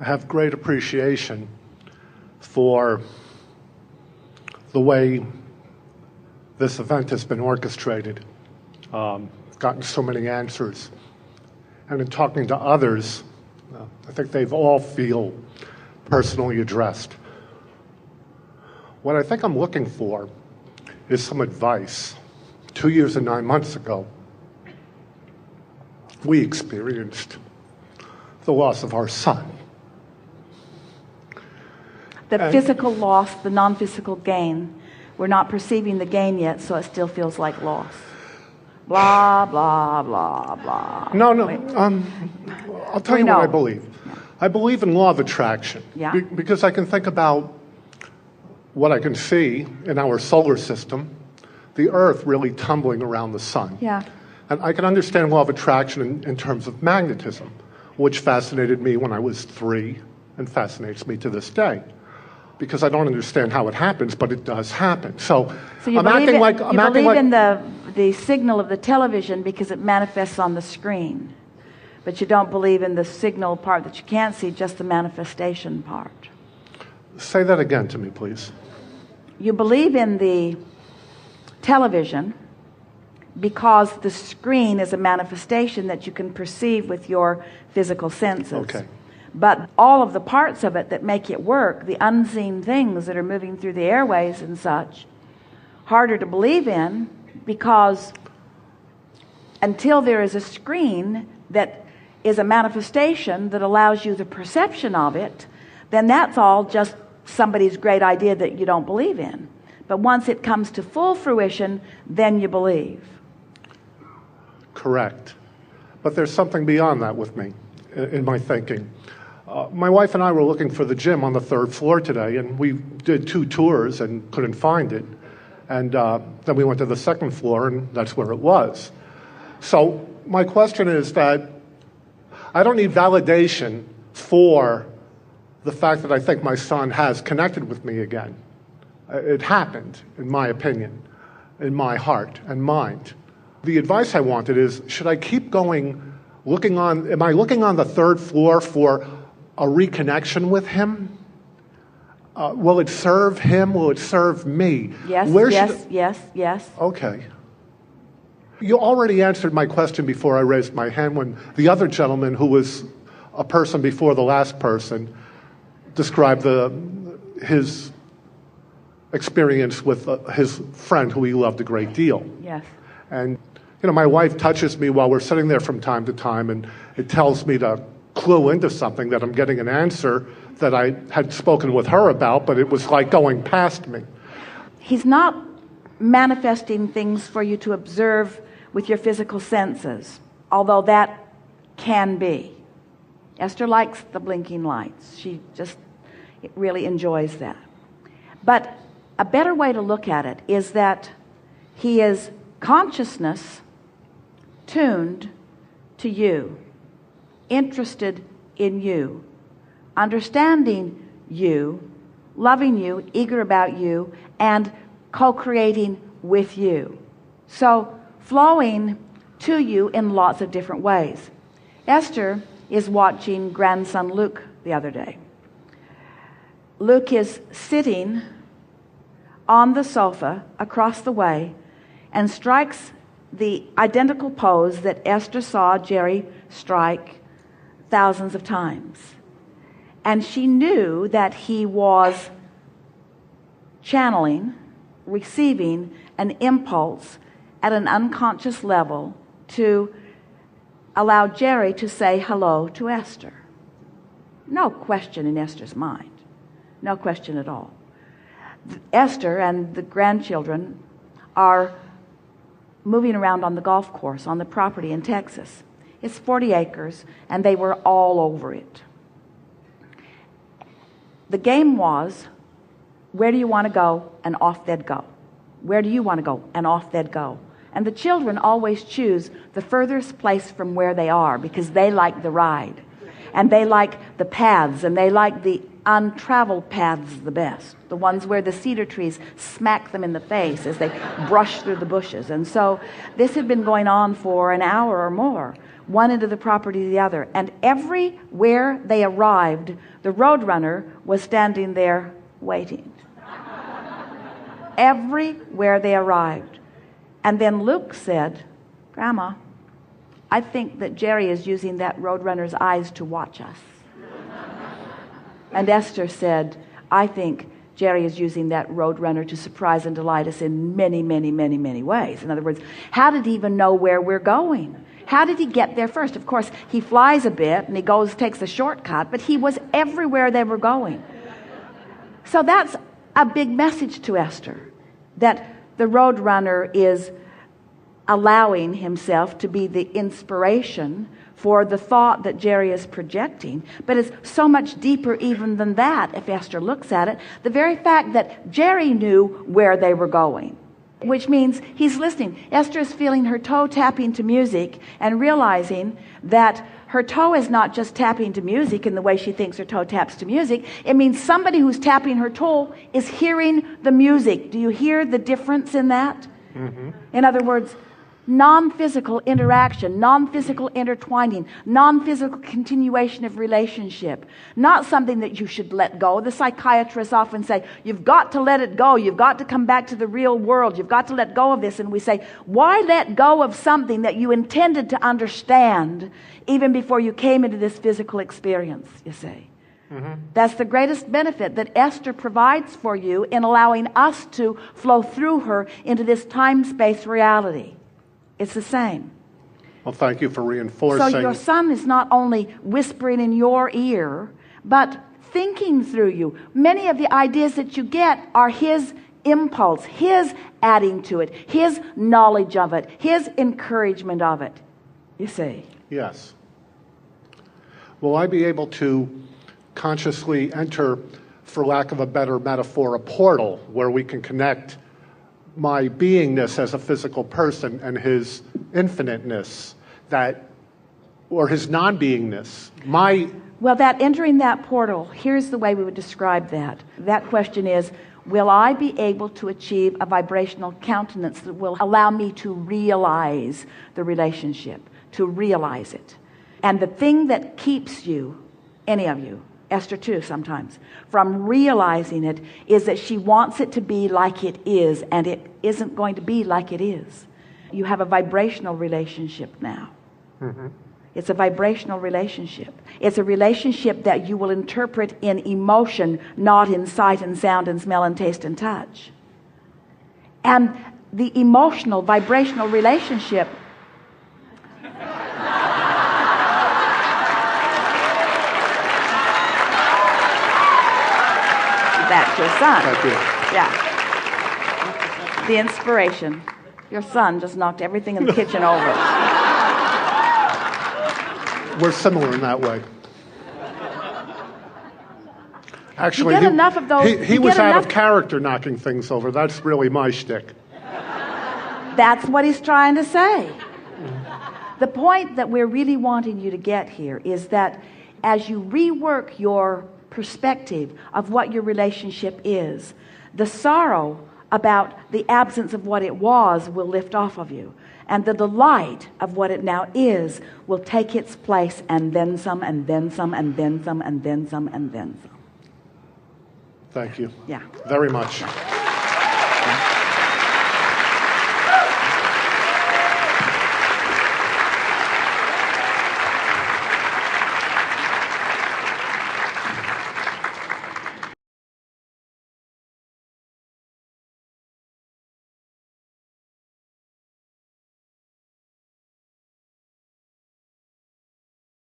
I have great appreciation for the way this event has been orchestrated. Gotten so many answers. And in talking to others, I think they've all feel personally addressed. What I think I'm looking for is some advice. 2 years and 9 months ago, we experienced the loss of our son. The physical loss, the non-physical gain. We're not perceiving the gain yet, so it still feels like loss. Blah, blah, blah, blah. No. I'll tell you what I believe. Yeah. I believe in law of attraction. Yeah. Because I can think about what I can see in our solar system, the Earth really tumbling around the sun. Yeah. And I can understand law of attraction in terms of magnetism, which fascinated me when I was 3 and fascinates me to this day. Because I don't understand how it happens, but it does happen. So you I'm believe acting in, like you believe in the signal of the television because it manifests on the screen, but you don't believe in the signal part that you can't see, just the manifestation part. Say that again to me, please. You believe in the television because the screen is a manifestation that you can perceive with your physical senses. Okay. But all of the parts of it that make it work, the unseen things that are moving through the airways and such, harder to believe in, because until there is a screen that is a manifestation that allows you the perception of it, then that's all just somebody's great idea that you don't believe in. But once it comes to full fruition, then you believe. Correct. But there's something beyond that with me in my thinking. My wife and I were looking for the gym on the 3rd floor today, and we did 2 tours and couldn't find it. And then we went to the 2nd floor, and that's where it was. So my question is that I don't need validation for the fact that I think my son has connected with me again. It happened, in my opinion, in my heart and mind. The advice I wanted is, should I keep going, am I looking on the 3rd floor for a reconnection with him? Will it serve him? Will it serve me? Yes. Okay. You already answered my question before I raised my hand when the other gentleman, who was a person before the last person, described his experience with his friend who he loved a great deal. Yes. And, my wife touches me while we're sitting there from time to time, and it tells me to clue into something, that I'm getting an answer that I had spoken with her about, but it was like going past me. He's not manifesting things for you to observe with your physical senses, although that can be. Esther likes the blinking lights. She just really enjoys that. But a better way to look at it is that he is consciousness tuned to you, interested in you, understanding you, loving you, eager about you, and co-creating with you. So flowing to you in lots of different ways. Esther is watching grandson Luke the other day. Luke is sitting on the sofa across the way and strikes the identical pose that Esther saw Jerry strike thousands of times. And she knew that he was channeling, receiving an impulse at an unconscious level to allow Jerry to say hello to Esther. No question in Esther's mind. No question at all. Esther and the grandchildren are moving around on the golf course on the property in Texas. It's 40 acres, and they were all over it. The game was, where do you want to go? And off they'd go. Where do you want to go? And off they'd go. And the children always choose the furthest place from where they are because they like the ride. And they like the paths, and they like the untraveled paths the best. The ones where the cedar trees smack them in the face as they brush through the bushes. And so this had been going on for an hour or more, one end of the property to the other. And everywhere they arrived, the roadrunner was standing there waiting. Everywhere they arrived. And then Luke said, Grandma, I think that Jerry is using that roadrunner's eyes to watch us. And Esther said, I think Jerry is using that roadrunner to surprise and delight us in many, many, many, many ways. In other words, how did he even know where we're going? How did he get there first? Of course, he flies a bit and he takes a shortcut, but he was everywhere they were going. So that's a big message to Esther, that the roadrunner is allowing himself to be the inspiration for the thought that Jerry is projecting. But it's so much deeper even than that, if Esther looks at it. The very fact that Jerry knew where they were going, which means he's listening. Esther is feeling her toe tapping to music and realizing that her toe is not just tapping to music in the way she thinks her toe taps to music. It means somebody who's tapping her toe is hearing the music. Do you hear the difference in that? Mm-hmm. In other words, non-physical interaction, non-physical intertwining, non-physical continuation of relationship. Not something that you should let go. The psychiatrists often say, you've got to let it go. You've got to come back to the real world. You've got to let go of this. And we say, why let go of something that you intended to understand even before you came into this physical experience, you see? Mm-hmm. That's the greatest benefit that Esther provides for you in allowing us to flow through her into this time-space reality. It's the same. Well, thank you for reinforcing. So your son is not only whispering in your ear, but thinking through you. Many of the ideas that you get are his impulse, his adding to it, his knowledge of it, his encouragement of it. You see? Yes. Will I be able to consciously enter, for lack of a better metaphor, a portal where we can connect my beingness as a physical person and his infiniteness, or his non-beingness? Well, that entering that portal, here's the way we would describe that. That question is, will I be able to achieve a vibrational countenance that will allow me to realize the relationship, to realize it? And the thing that keeps you, any of you, Esther too sometimes, from realizing it is that she wants it to be like it is, and it isn't going to be like it is. You have a vibrational relationship now. Mm-hmm. It's a vibrational relationship. It's a relationship that you will interpret in emotion, not in sight and sound and smell and taste and touch. And the emotional, vibrational relationship that's your son. Thank you. Yeah. The inspiration. Your son just knocked everything in the kitchen over. We're similar in that way. Actually, you get enough of those. He was out of character knocking things over. That's really my shtick. That's what he's trying to say. The point that we're really wanting you to get here is that as you rework your perspective of what your relationship is, the sorrow about the absence of what it was will lift off of you, and the delight of what it now is will take its place, and then some, and then some, and then some, and then some, and then some. Thank you. Yeah. Very much.